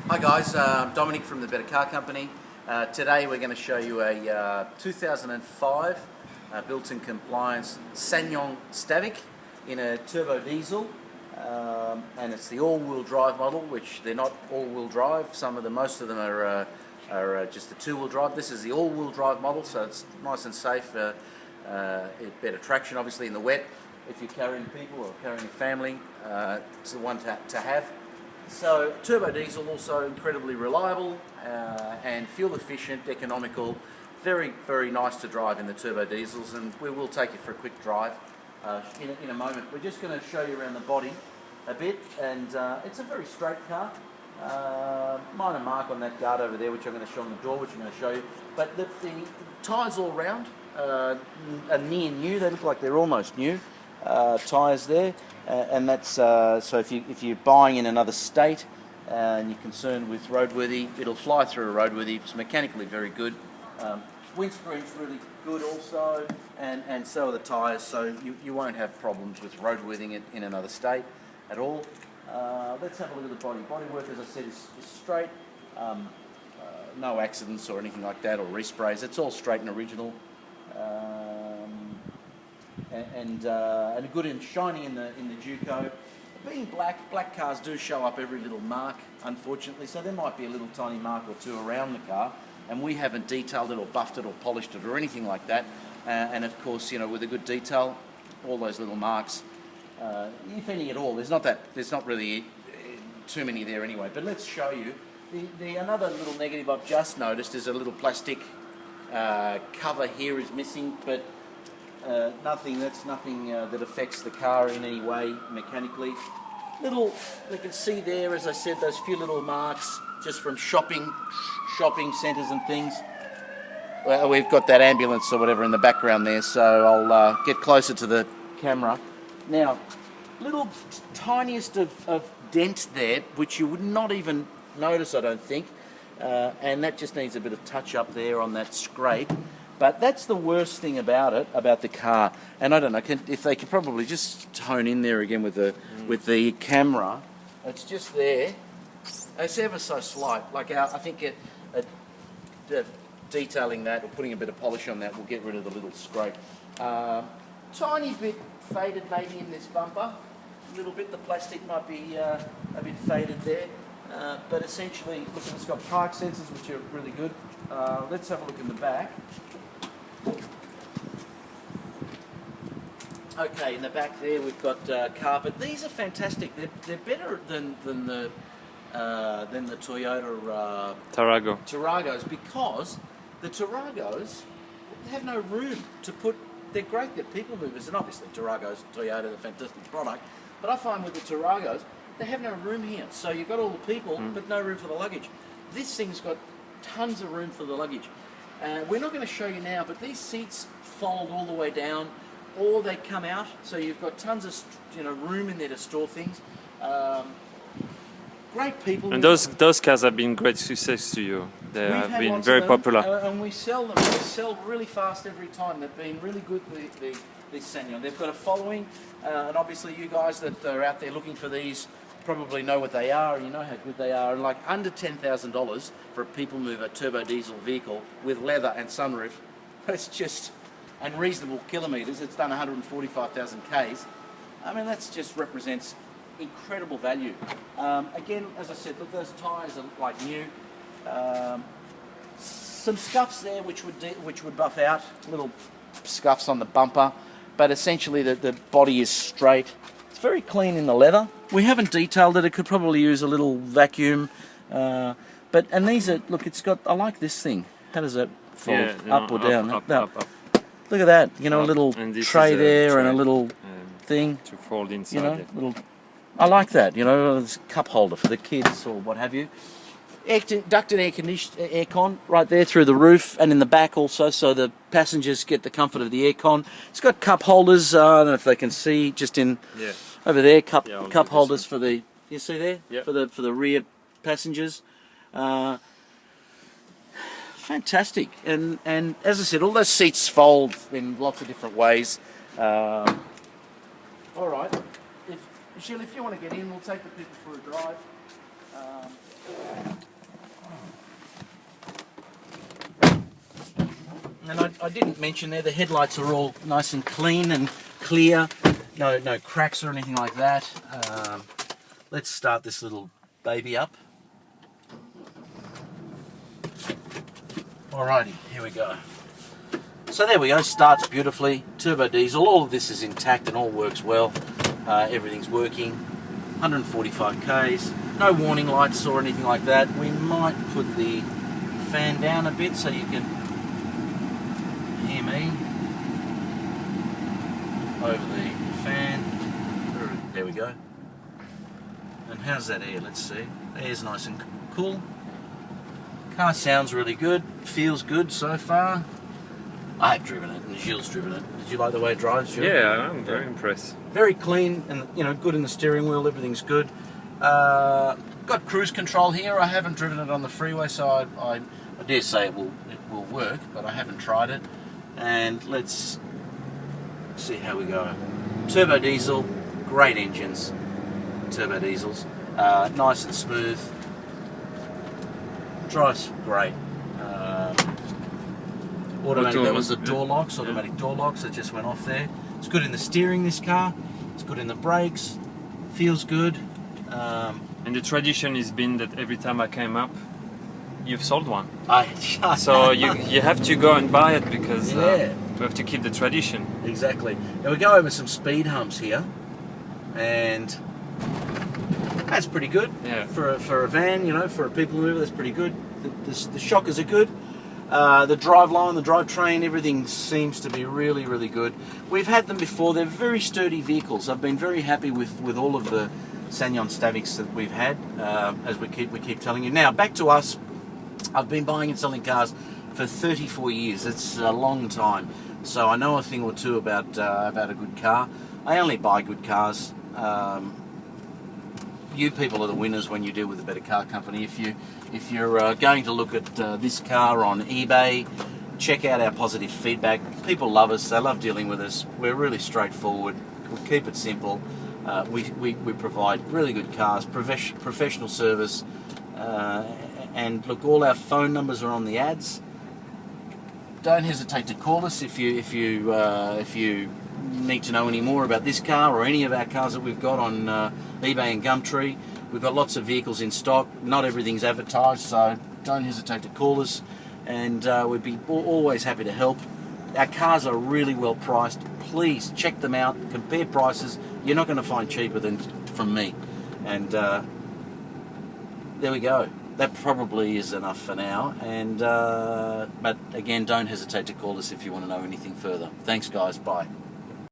Hi guys, I'm Dominic from the Better Car Company. Today we're going to show you a 2005 built-in compliance Ssangyon Stavic in a turbo diesel, and it's the all-wheel drive model, which they're not all-wheel drive. Most of them are just the two-wheel drive. This is the all-wheel drive model, so it's nice and safe. Better traction, obviously, in the wet. If you're carrying people or carrying a family, it's the one to have. So turbo diesel, also incredibly reliable and fuel efficient, economical, very, very nice to drive in the turbo diesels, and we will take you for a quick drive in a moment. We're just going to show you around the body a bit, and it's a very straight car. Minor mark on that guard over there, which I'm going to show on the door, which I'm going to show you. But the tyres all round are near new. They look like they're almost new. Tyres there, and that's so if you're buying in another state and you're concerned with roadworthy, it'll fly through a roadworthy. It's mechanically very good. Windscreen's really good also, and so are the tyres, so you won't have problems with roadworthying it in another state at all. Let's have a look at the body. Bodywork, as I said, is straight. No accidents or anything like that, or resprays. It's all straight and original. And good and shiny in the Duco. Being black cars do show up every little mark, unfortunately, so there might be a little tiny mark or two around the car, and we haven't detailed it or buffed it or polished it or anything like that. And of course, you know, with a good detail, all those little marks, if any at all, there's not really too many there anyway. But let's show you. Another little negative I've just noticed is a little plastic cover here is missing, but nothing that affects the car in any way mechanically. You can see there, as I said, those few little marks just from shopping centres and things. Well, we've got that ambulance or whatever in the background there, so I'll get closer to the camera. Now, little tiniest of dent there, which you would not even notice, I don't think, and that just needs a bit of touch up there on that scrape. But that's the worst thing about the car. And I don't know if they could probably just tone in there again with the camera. It's just there. It's ever so slight. Like I think detailing that or putting a bit of polish on that will get rid of the little scrape. Tiny bit faded maybe in this bumper. A little bit. The plastic might be a bit faded there. But essentially, look, it's got park sensors, which are really good. Let's have a look in the back. Okay, in the back there we've got carpet. These are fantastic. They're better than the Toyota Taragos, because the Taragos have no room to put. They're great. They're people movers, and obviously Taragos, Toyota, they're a fantastic product. But I find with the Taragos, they have no room here. So you've got all the people, but no room for the luggage. This thing's got tons of room for the luggage. We're not going to show you now, but these seats fold all the way down, or they come out, so you've got tons of room in there to store things. Great people. And those cars have been great success to you. They have been very popular. And we sell them. We sell really fast every time. They've been really good. These Ssangyon. They've got a following, and obviously you guys that are out there looking for these probably know what they are, and you know how good they are. And like under $10,000 for a people mover turbo diesel vehicle with leather and sunroof, it's just, and reasonable kilometres. It's done 145,000 Ks. I mean, that just represents incredible value. Again, as I said, look, those tyres are like new. Some scuffs there which would buff out, little scuffs on the bumper, but essentially the body is straight. It's very clean in the leather. We haven't detailed it. It could probably use a little vacuum. And these are, look, I like this thing. How does that fold? Up or down? Up. Look at that. You know, a little tray there and a little thing. To fold inside. I like that. You know, it's a cup holder for the kids or what have you. Ducted aircon right there through the roof and in the back also, so the passengers get the comfort of the aircon. It's got cup holders. I don't know if they can see, just in over there. Cup holders for the. You see there? Yep. For the rear passengers. Fantastic. And as I said, all those seats fold in lots of different ways. All right. Michelle, if you want to get in, we'll take the people for a drive. And I didn't mention there, the headlights are all nice and clean and clear. No cracks or anything like that. Let's start this little baby up. Alrighty, here we go. So there we go, starts beautifully, turbo diesel, all of this is intact and all works well. Everything's working, 145 Ks, no warning lights or anything like that. We might put the fan down a bit so you can hear me over the fan. There we go. And how's that air? Let's see. Air's nice and cool. Car sounds really good, feels good so far. I've driven it, and Gilles driven it. Did you like the way it drives, Gilles? Yeah, I'm very impressed. Very clean, and good in the steering wheel. Everything's good. Got cruise control here. I haven't driven it on the freeway, so I dare say it will work, but I haven't tried it. And let's see how we go. Turbo diesel, great engines. Turbo diesels, nice and smooth. Drives great. Automatic, that was the door locks, automatic door locks that just went off there. It's good in the steering, this car. It's good in the brakes. Feels good. And the tradition has been that every time I came up, you've sold one. So you have to go and buy it because we have to keep the tradition. Exactly. Now we go over some speed humps here, and that's pretty good for a van. For a people mover, that's pretty good. The shockers are good. The driveline, the drivetrain, everything seems to be really, really good. We've had them before. They're very sturdy vehicles. I've been very happy with all of the Ssangyon Stavics that we've had, as we keep telling you. Now, back to us. I've been buying and selling cars for 34 years. It's a long time. So I know a thing or two about a good car. I only buy good cars. You people are the winners when you deal with a better car company. If you're going to look at this car on eBay, check out our positive feedback. People love us. They love dealing with us. We're really straightforward. We keep it simple. We provide really good cars, professional service, and look, all our phone numbers are on the ads. Don't hesitate to call us if you need to know any more about this car or any of our cars that we've got on eBay and Gumtree. We've got lots of vehicles in stock. Not everything's advertised, so don't hesitate to call us, and we'd be always happy to help. Our cars are really well priced. Please check them out, compare prices. You're not going to find cheaper than from me. And there we go. That probably is enough for now. And but again, don't hesitate to call us if you want to know anything further. Thanks, guys. Bye.